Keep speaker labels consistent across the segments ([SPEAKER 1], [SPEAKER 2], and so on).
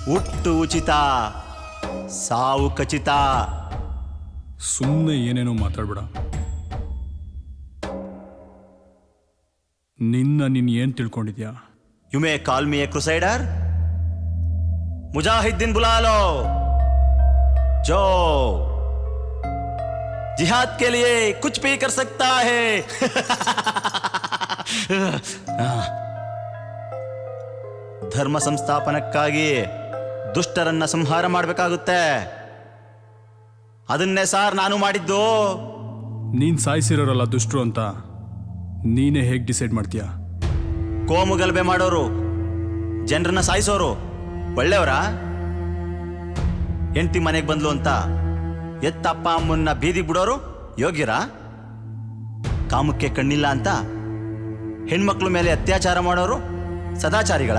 [SPEAKER 1] ಹುಟ್ಟು ಉಚಿತ, ಸಾವು ಖಚಿತ.
[SPEAKER 2] ಸುಮ್ಮನೆ ಏನೇನೋ ಮಾತಾಡ್ಬೇಡ. ನೀನ್ ಏನ್ ತಿಳ್ಕೊಂಡಿದ್ಯಾ?
[SPEAKER 1] You may call me a crusader, ಮುಜಾಹಿದ್ದೀನ್ बुला लो, जो जिहाद के लिए कुछ भी कर सकता है. ಧರ್ಮ ಸಂಸ್ಥಾಪನಕ್ಕಾಗಿ ದುಷ್ಟರನ್ನ ಸಂಹಾರ ಮಾಡಬೇಕಾಗುತ್ತೆ. ಅದನ್ನೇ ಸಾರ್ ನಾನು ಮಾಡಿದ್ದು.
[SPEAKER 2] ನೀನ್ ಸಾಯಿಸಿರೋರಲ್ಲ ದುಷ್ಟರು ಅಂತ ನೀನೇ ಹೇಗೆ ಡಿಸೈಡ್ ಮಾಡ್ತೀಯಾ?
[SPEAKER 1] ಕೋಮು ಗಲಭೆ ಮಾಡೋರು, ಜನರನ್ನ ಸಾಯಿಸೋರು ಒಳ್ಳೆಯವರಾ? ಹೆಂಡತಿ ಮನೆಗೆ ಬಂದ್ಲು ಅಂತ ಎತ್ತಪ್ಪ ಅಮ್ಮನ್ನ ಬೀದಿ ಬಿಡೋರು ಯೋಗ್ಯರಾ? ಕಾಮಕ್ಕೆ ಕಣ್ಣಿಲ್ಲ ಅಂತ ಹೆಣ್ಮಕ್ಳ ಮೇಲೆ ಅತ್ಯಾಚಾರ ಮಾಡೋರು ಸದಾಚಾರಿಗಳ?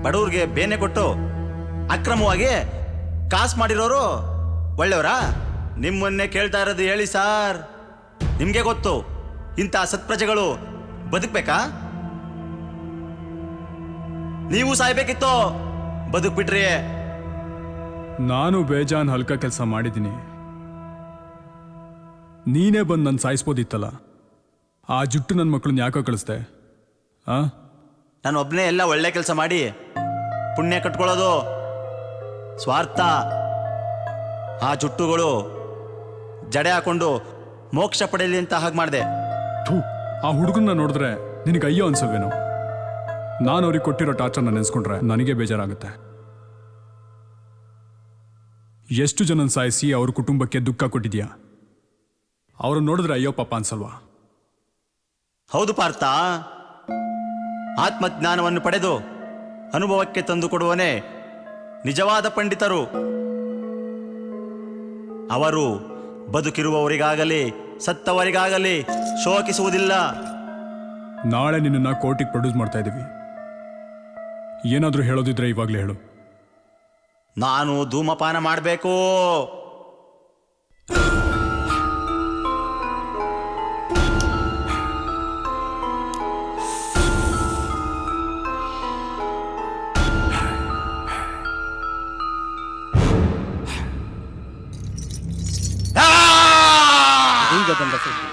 [SPEAKER 1] ಬಡವ್ರಿಗೆ ಬೇನೆ ಕೊಟ್ಟು ಅಕ್ರಮವಾಗಿ ಕಾಸು ಮಾಡಿರೋರು ಒಳ್ಳೆಯವರಾ? ನಿಮ್ಮನ್ನೇ ಕೇಳ್ತಾ ಇರೋದು, ಹೇಳಿ ಸಾರ್. ನಿಮ್ಗೆ ಗೊತ್ತು ಇಂಥ ಸತ್ಪ್ರಜೆಗಳು ಬದುಕ್ಬೇಕಾ? ನೀವು ಸಾಯ್ಬೇಕಿತ್ತು, ಬದುಕ್ಬಿಟ್ರಿ.
[SPEAKER 2] ನಾನು ಬೇಜಾನ್ ಹಲ್ಕ ಕೆಲಸ ಮಾಡಿದ್ದೀನಿ. ನೀನೇ ಬಂದು ನನ್ನ ಸಾಯಿಸ್ಬೋದಿತ್ತಲ್ಲ. ಆ ಜುಟ್ಟು ನನ್ನ ಮಕ್ಕಳನ್ನ ಯಾಕೋ ಕಳಿಸ್ದೆ?
[SPEAKER 1] ನಾನು ಒಬ್ಬನೇ ಎಲ್ಲ ಒಳ್ಳೆ ಕೆಲಸ ಮಾಡಿ ಪುಣ್ಯ ಕಟ್ಕೊಳ್ಳೋದು ಸ್ವಾರ್ಥ. ಆ ಜುಟ್ಟುಗಳು ಜಡೆ ಹಾಕೊಂಡು ಮೋಕ್ಷ ಪಡೆಯಲಿ ಅಂತ ಹಾಗೆ ಮಾಡಿದೆ.
[SPEAKER 2] ಆ ಹುಡುಗನ್ನ ನೋಡಿದ್ರೆ ನಿನಗೆ ಅಯ್ಯೋ ಅನ್ಸಲ್ವೇನೋ? ನಾನು ಅವ್ರಿಗೆ ಕೊಟ್ಟಿರೋ ಟಾರ್ಚರ್ನ ನೆನೆಸ್ಕೊಂಡ್ರೆ ನನಗೆ ಬೇಜಾರಾಗುತ್ತೆ. ಎಷ್ಟು ಜನ ಸಾಯಿಸಿ ಅವ್ರ ಕುಟುಂಬಕ್ಕೆ ದುಃಖ ಕೊಟ್ಟಿದ್ಯಾ? ಅವ್ರನ್ನ ನೋಡಿದ್ರೆ ಅಯ್ಯೋ ಪಾಪ ಅನ್ಸಲ್ವಾ?
[SPEAKER 1] ಹೌದು ಪಾರ್ಥ, ಆತ್ಮಜ್ಞಾನವನ್ನು ಪಡೆದು ಅನುಭವಕ್ಕೆ ತಂದು ಕೊಡುವನೇ ನಿಜವಾದ ಪಂಡಿತರು. ಅವರು ಬದುಕಿರುವವರಿಗಾಗಲಿ ಸತ್ತವರಿಗಾಗಲಿ ಶೋಕಿಸುವುದಿಲ್ಲ.
[SPEAKER 2] ನಾಳೆ ನಿನ್ನನ್ನು ಕೋರ್ಟಿಗೆ ಪ್ರೊಡ್ಯೂಸ್ ಮಾಡ್ತಾ ಇದ್ದೀವಿ. ಏನಾದರೂ ಹೇಳೋದಿದ್ರೆ ಇವಾಗಲೇ ಹೇಳು.
[SPEAKER 1] ನಾನು ಧೂಮಪಾನ ಮಾಡಬೇಕು.
[SPEAKER 3] ಈಗ ಬಂದ ಸುದ್ದಿ